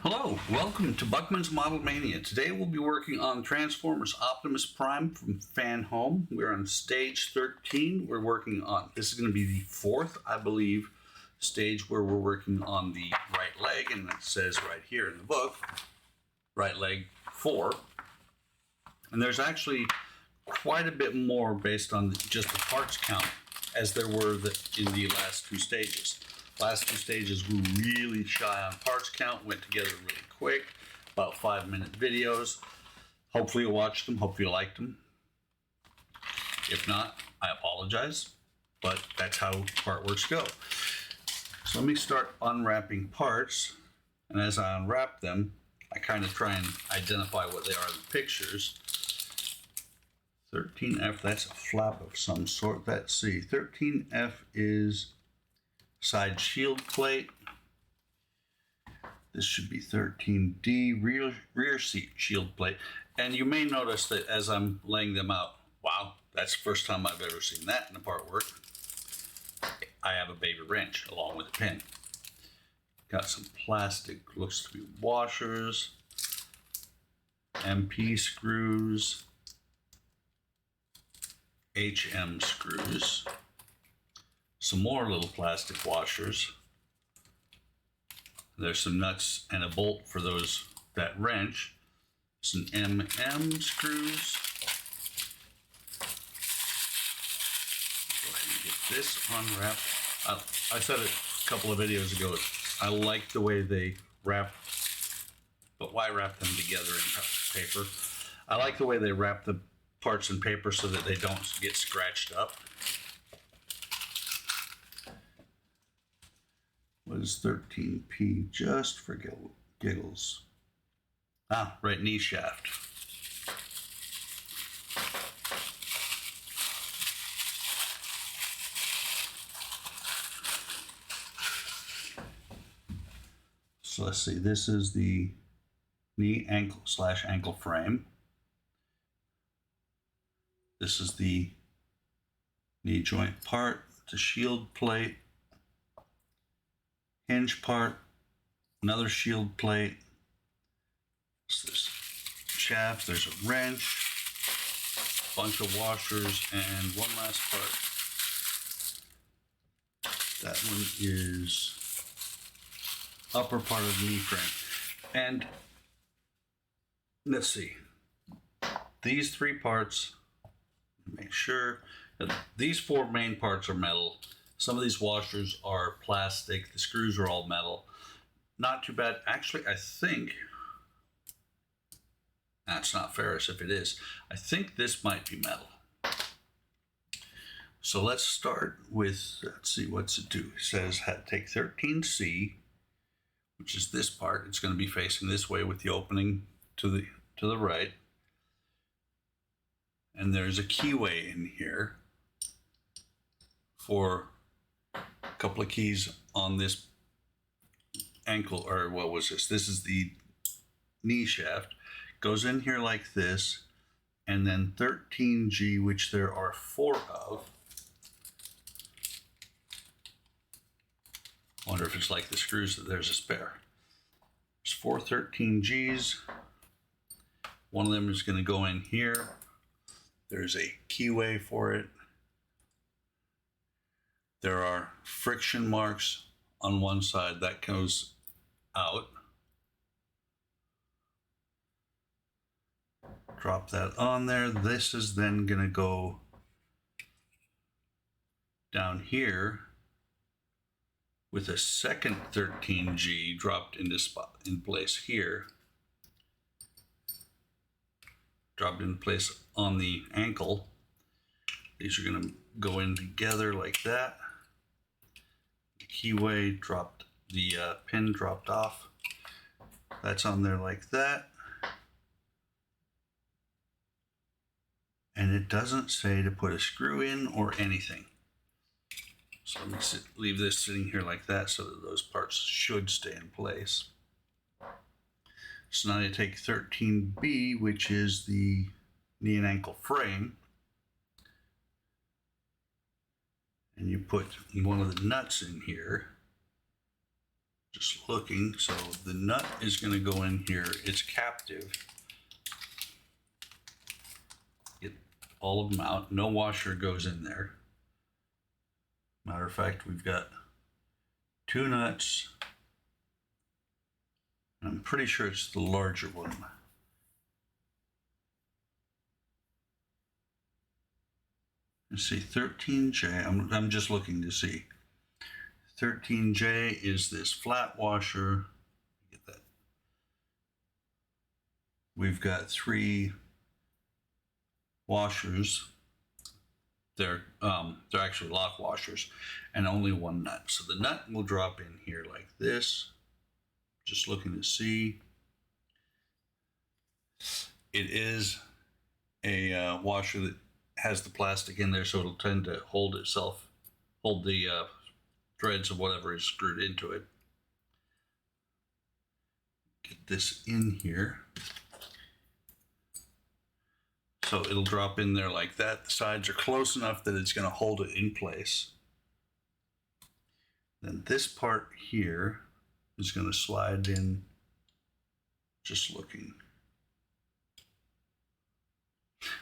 Hello, welcome to Buckman's Model Mania. Today we'll be working on Transformers Optimus Prime from Fanhome. We're on stage 13. We're working on, this is going to be the fourth, I believe, stage where we're working on the right leg, and it says right here in the book, right leg 4. And there's actually quite a bit more based on just the parts count as there were in the last two stages. Last two stages were really shy on parts count, went together really quick, about 5-minute videos. Hopefully you watched them, hopefully you liked them. If not, I apologize, but that's how part works go. So let me start unwrapping parts, and as I unwrap them, I kind of try and identify what they are in the pictures. 13F, that's a flap of some sort. Let's see, 13F is side shield plate. This should be 13D, rear seat shield plate. And you may notice that as I'm laying them out, wow, that's the first time I've ever seen that in a part work. I have a baby wrench along with a pin. Got some plastic, looks to be washers, MP screws, HM screws, some more little plastic washers. There's some nuts and a bolt for that wrench. Some MM screws. Go ahead and get this unwrapped. I said it a couple of videos ago. I like the way they wrap, but why wrap them together in paper? I like the way they wrap the parts in paper so that they don't get scratched up. What is 13P? Just for giggles. Ah, right knee shaft. So let's see, this is the knee ankle frame. This is the knee joint part, the shield plate, hinge part, another shield plate. It's this shaft, there's a wrench, a bunch of washers, and one last part. That one is upper part of the knee frame. And let's see, these three parts, make sure that these four main parts are metal. Some of these washers are plastic. The screws are all metal. Not too bad. Actually, I think that's not ferrous if it is. I think this might be metal. So let's start with, let's see, what's it do? It says take 13C, which is this part. It's going to be facing this way with the opening to the right. And there's a keyway in here for a couple of keys on this ankle, or what was this? This is the knee shaft. Goes in here like this, and then 13G, which there are 4 of. Wonder if it's like the screws that there's a spare. There's 4 13Gs. One of them is going to go in here. There's a keyway for it. There are friction marks on one side that goes out. Drop that on there. This is then going to go down here with a second 13G dropped in place here. Dropped in place on the ankle. These are going to go in together like that. The keyway dropped, the pin dropped off. That's on there like that. And it doesn't say to put a screw in or anything. So let me leave this sitting here like that so that those parts should stay in place. So now you take 13B, which is the knee and ankle frame, and you put one of the nuts in here. Just looking, so the nut is going to go in here. It's captive. Get all of them out. No washer goes in there. Matter of fact, we've got 2 nuts. I'm pretty sure it's the larger one. Let's see, 13J. I'm just looking to see. 13J is this flat washer. Get that. We've got 3 washers. They're actually lock washers, and only 1 nut. So the nut will drop in here like this. Just looking to see. It is a washer that has the plastic in there, so it'll tend to hold the threads of whatever is screwed into it. Get this in here. So it'll drop in there like that. The sides are close enough that it's going to hold it in place. Then this part here is going to slide in, just looking.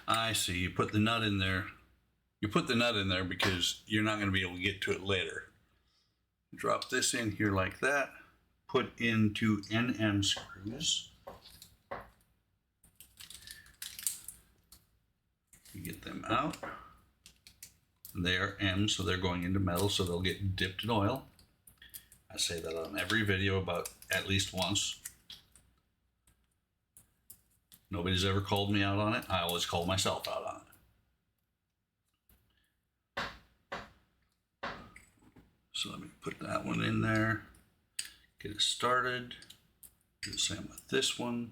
I see, you put the nut in there. You put the nut in there because you're not going to be able to get to it later. Drop this in here like that. Put into NM screws. You get them out. They are M, so they're going into metal, so they'll get dipped in oil. I say that on every video about at least once. Nobody's ever called me out on it. I always call myself out on it. So let me put that one in there. Get it started. Do the same with this one.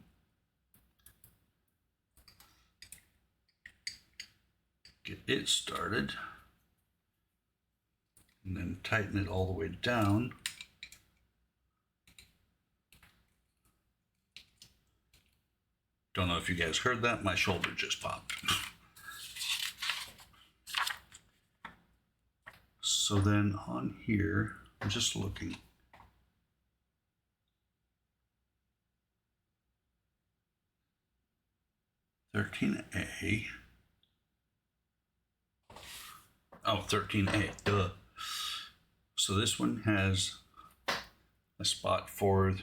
Get it started. And then tighten it all the way down. Don't know if you guys heard that. My shoulder just popped. So then on here, I'm just looking. "13A." Oh, 13A, duh. So this one has a spot for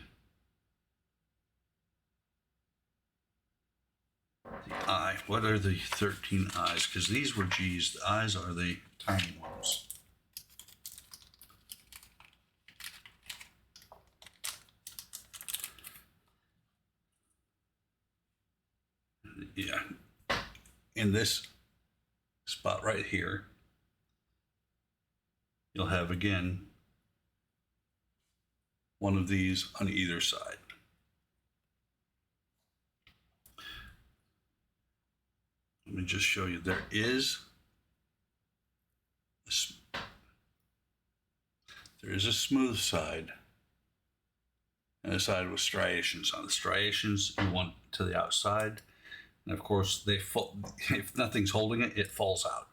the eye. What are the 13 eyes? Because these were G's. The eyes are the tiny ones. Yeah. In this spot right here, you'll have, again, one of these on either side. Let me just show you. There is a smooth side and a side with striations. On the striations, you want to the outside, and of course, if nothing's holding it, it falls out.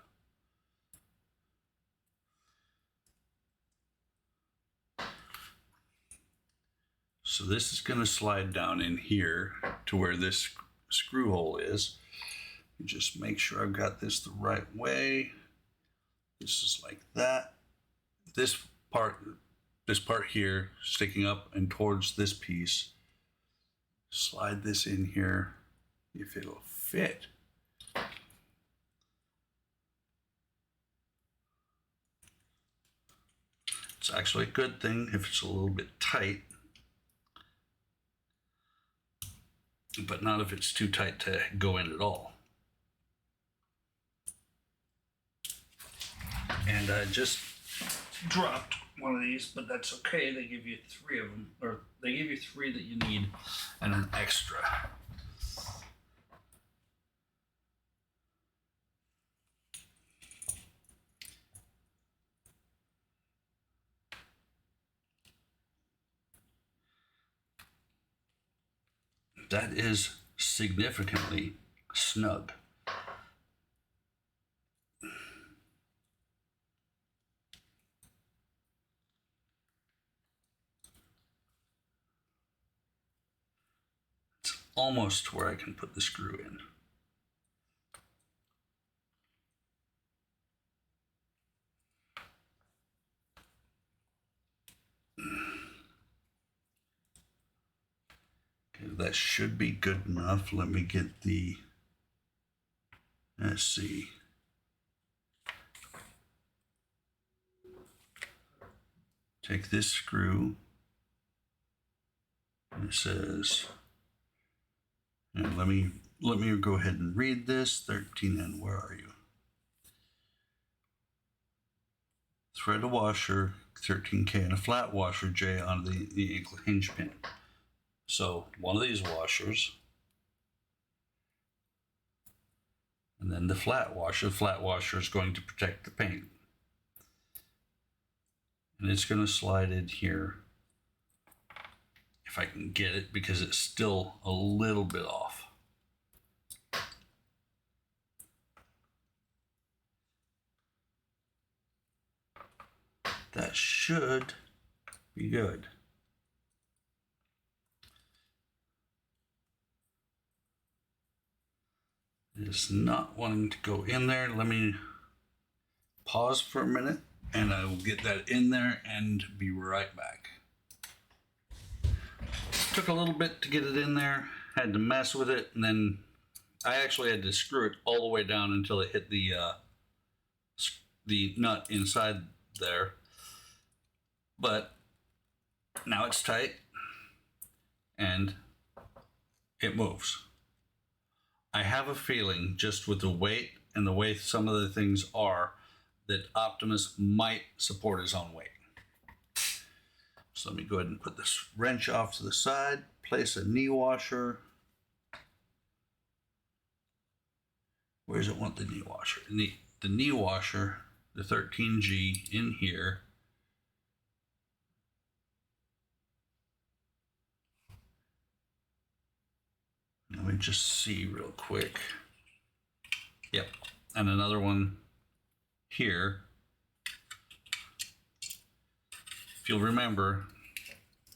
So this is going to slide down in here to where this screw hole is. Just make sure I've got this the right way. This is like that. This part here sticking up and towards this piece. Slide this in here if it'll fit. It's actually a good thing if it's a little bit tight, but not if it's too tight to go in at all. And I just dropped one of these, but that's okay. They give you 3 of them, or they give you 3 that you need and an extra. That is significantly snug. almost where I can put the screw in. Okay, that should be good enough. Let me get the, let's see. Take this screw, and it says, and let me go ahead and read this. 13N, where are you? Thread a washer, 13K, and a flat washer, J, on the ankle hinge pin. So one of these washers, and then the flat washer. The flat washer is going to protect the paint. And it's going to slide in here, if I can get it, because it's still a little bit off. That should be good. It is not wanting to go in there. Let me pause for a minute and I will get that in there and be right back. Took a little bit to get it in there, had to mess with it, and then I actually had to screw it all the way down until it hit the nut inside there. But now it's tight and it moves. I have a feeling, just with the weight and the way some of the things are, that Optimus might support his own weight. So let me go ahead and put this wrench off to the side, place a knee washer. Where does it want the knee washer? The knee washer, the 13G, in here. Let me just see real quick. Yep, and another one here. If you'll remember,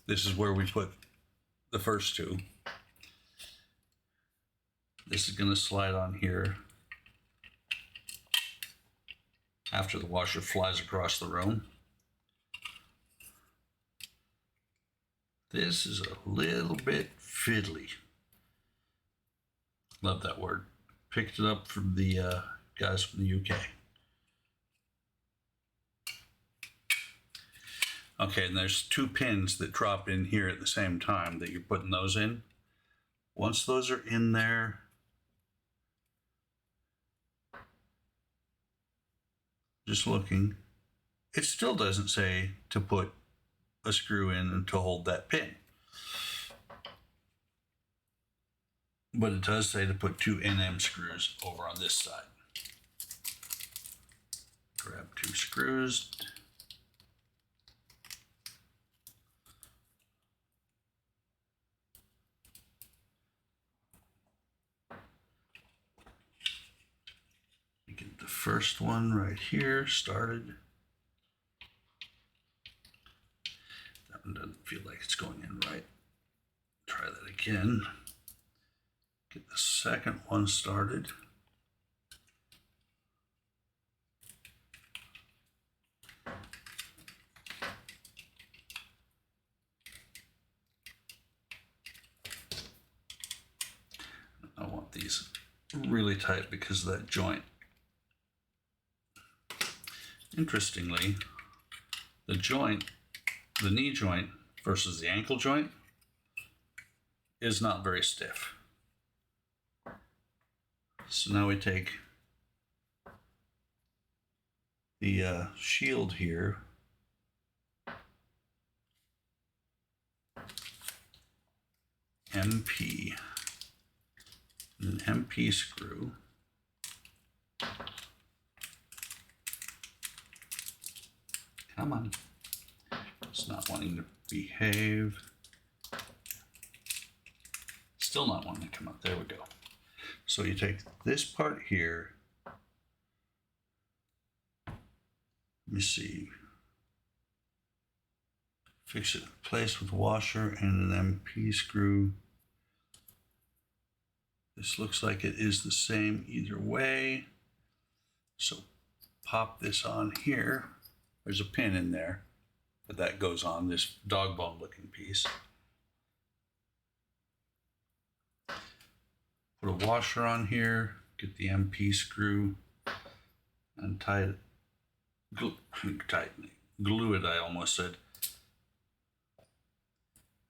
this is where we put the first two. This is going to slide on here after the washer flies across the room. This is a little bit fiddly. Love that word. Picked it up from the guys from the UK. Okay, and there's two pins that drop in here at the same time that you're putting those in. Once those are in there, just looking, it still doesn't say to put a screw in and to hold that pin. But it does say to put two NM screws over on this side. Grab two screws. Get the first one right here started. That one doesn't feel like it's going in right. Try that again. Get the second one started. I want these really tight because of that joint. Interestingly, the joint, the knee joint versus the ankle joint, is not very stiff. So now we take the shield here, MP, and an MP screw. Come on. It's not wanting to behave. Still not wanting to come up. There we go. So you take this part here. Let me see. Fix it in place with washer and an MP screw. This looks like it is the same either way. So pop this on here. There's a pin in there, but that goes on this dog bone looking piece. Put a washer on here, get the MP screw, and tighten it. Glue it, I almost said.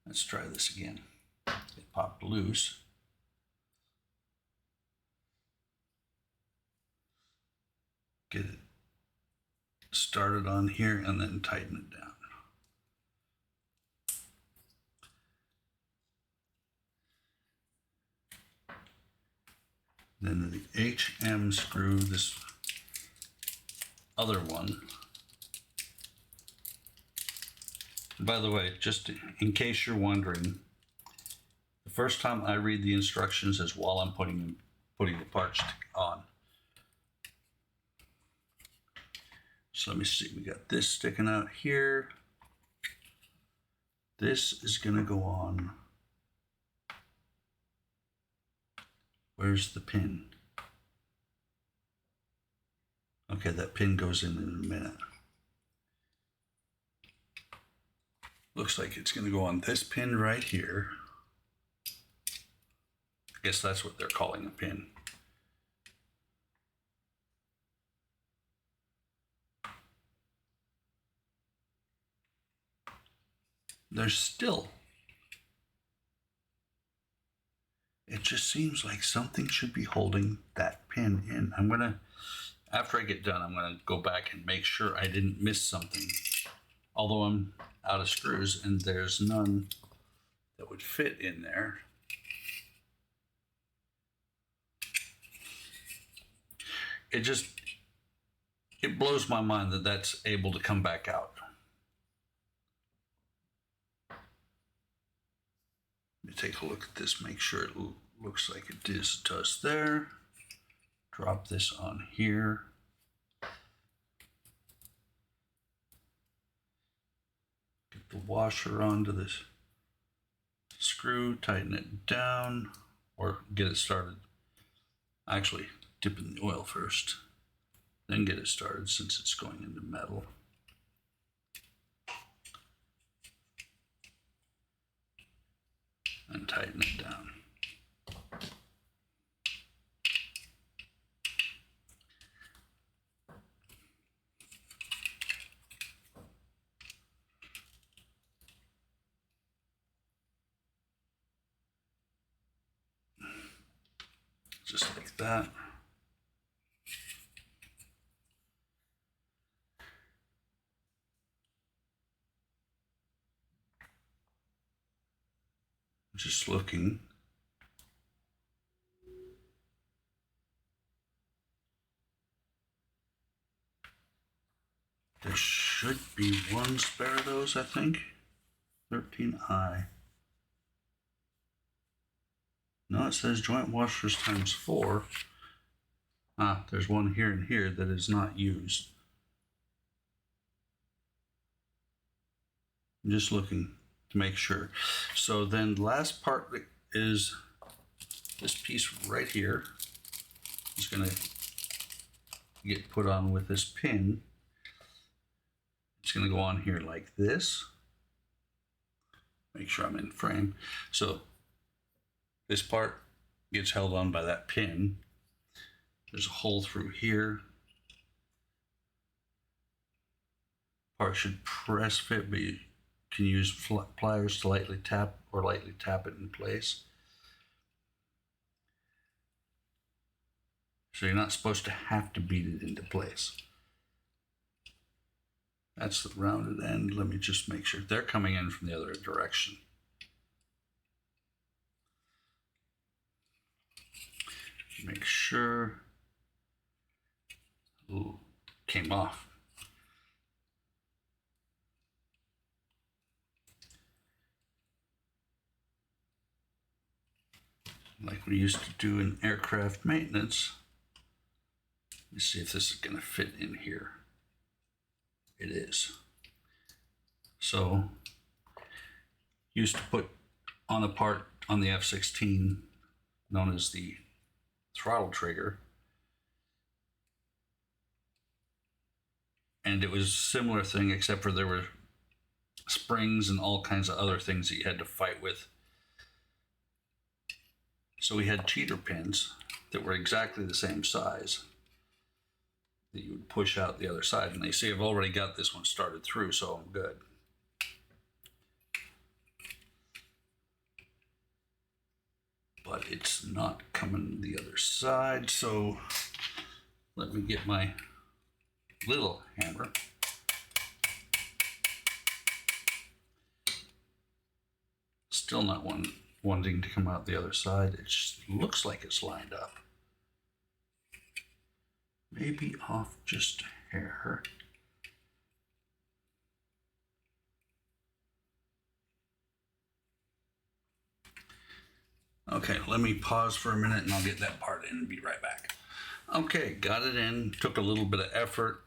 Let's try this again. It popped loose. Get it started on here and then tighten it down. Then the HM screw, this other one. By the way, just in case you're wondering, the first time I read the instructions is while I'm putting the parts on. So let me see, we got this sticking out here. This is gonna go on. Where's the pin? Okay, that pin goes in a minute. Looks like it's gonna go on this pin right here. I guess that's what they're calling a pin. There's still, it just seems like something should be holding that pin in. I'm gonna, after I get done, I'm gonna go back and make sure I didn't miss something. Although I'm out of screws and there's none that would fit in there. It blows my mind that that's able to come back out. Let me take a look at this, make sure it looks like it does there. Drop this on here. Get the washer onto this screw, tighten it down, or get it started. Actually, dip in the oil first, then get it started since it's going into metal. And tighten it down. Just like that. Just looking. There should be one spare of those, I think. 13I. No, it says joint washers ×4. Ah, there's one here and here that is not used. I'm just looking to make sure. So then the last part is this piece right here. It's gonna get put on with this pin. It's gonna go on here like this. Make sure I'm in frame. So this part gets held on by that pin. There's a hole through here. Part should press fit, but you can use pliers to lightly tap it in place. So you're not supposed to have to beat it into place. That's the rounded end. Let me just make sure. They're coming in from the other direction. Make sure. Ooh, came off. Like we used to do in aircraft maintenance. Let me see if this is going to fit in here. It is. So, used to put on a part on the F-16 known as the throttle trigger. And it was a similar thing, except for there were springs and all kinds of other things that you had to fight with. So we had cheater pins that were exactly the same size that you would push out the other side. And they see I've already got this one started through, so I'm good. But it's not coming the other side, so let me get my little hammer. Still not wanting to come out the other side. It just looks like it's lined up. Maybe off just a hair. Okay, let me pause for a minute and I'll get that part in and be right back. Okay, got it in. Took a little bit of effort.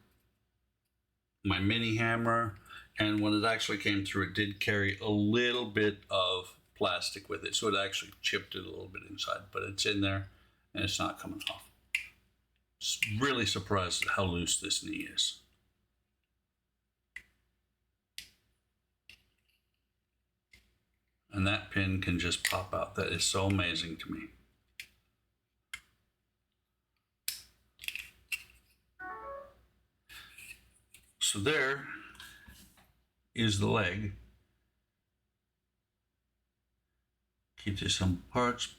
My mini hammer, and when it actually came through, it did carry a little bit of plastic with it, so it actually chipped it a little bit inside, but it's in there and it's not coming off. Just really surprised at how loose this knee is. And that pin can just pop out. That is so amazing to me. So there is the leg. Keep this on parts.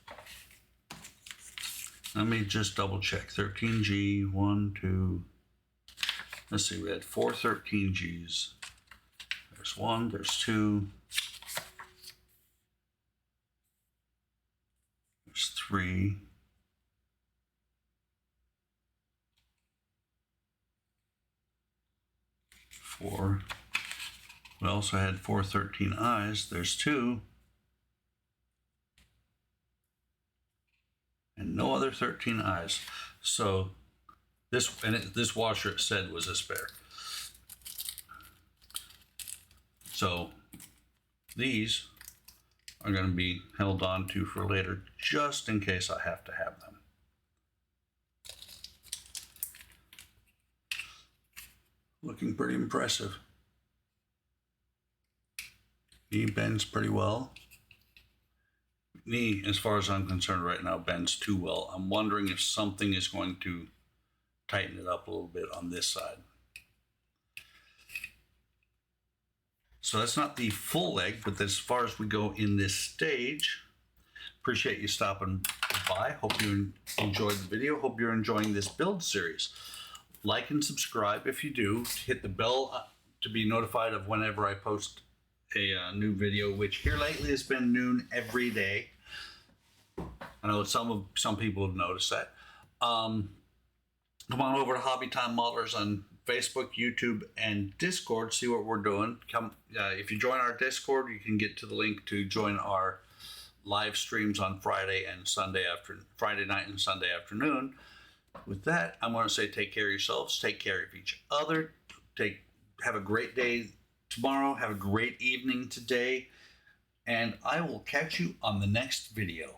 Let me just double check. 13G, 1, 2. Let's see, we had 4 13Gs. There's 1, there's 2. There's 3. 4. We also had 4 13Is. There's 2. And no other 13Is. So this washer, it said, was a spare. So these are going to be held on to for later, just in case I have to have them. Looking pretty impressive. Knee bends pretty well. Knee, as far as I'm concerned right now, bends too well. I'm wondering if something is going to tighten it up a little bit on this side. So that's not the full leg, but as far as we go in this stage, appreciate you stopping by. Hope you enjoyed the video. Hope you're enjoying this build series. Like and subscribe if you do. Hit the bell to be notified of whenever I post a new video, which here lately has been noon every day. I know some people have noticed that. Come on over to Hobby Time Modelers on Facebook, YouTube, and Discord. See what we're doing. If you join our Discord, you can get to the link to join our live streams on Friday night and Sunday afternoon. With that, I'm going to say take care of yourselves, take care of each other, have a great day tomorrow, have a great evening today, and I will catch you on the next video.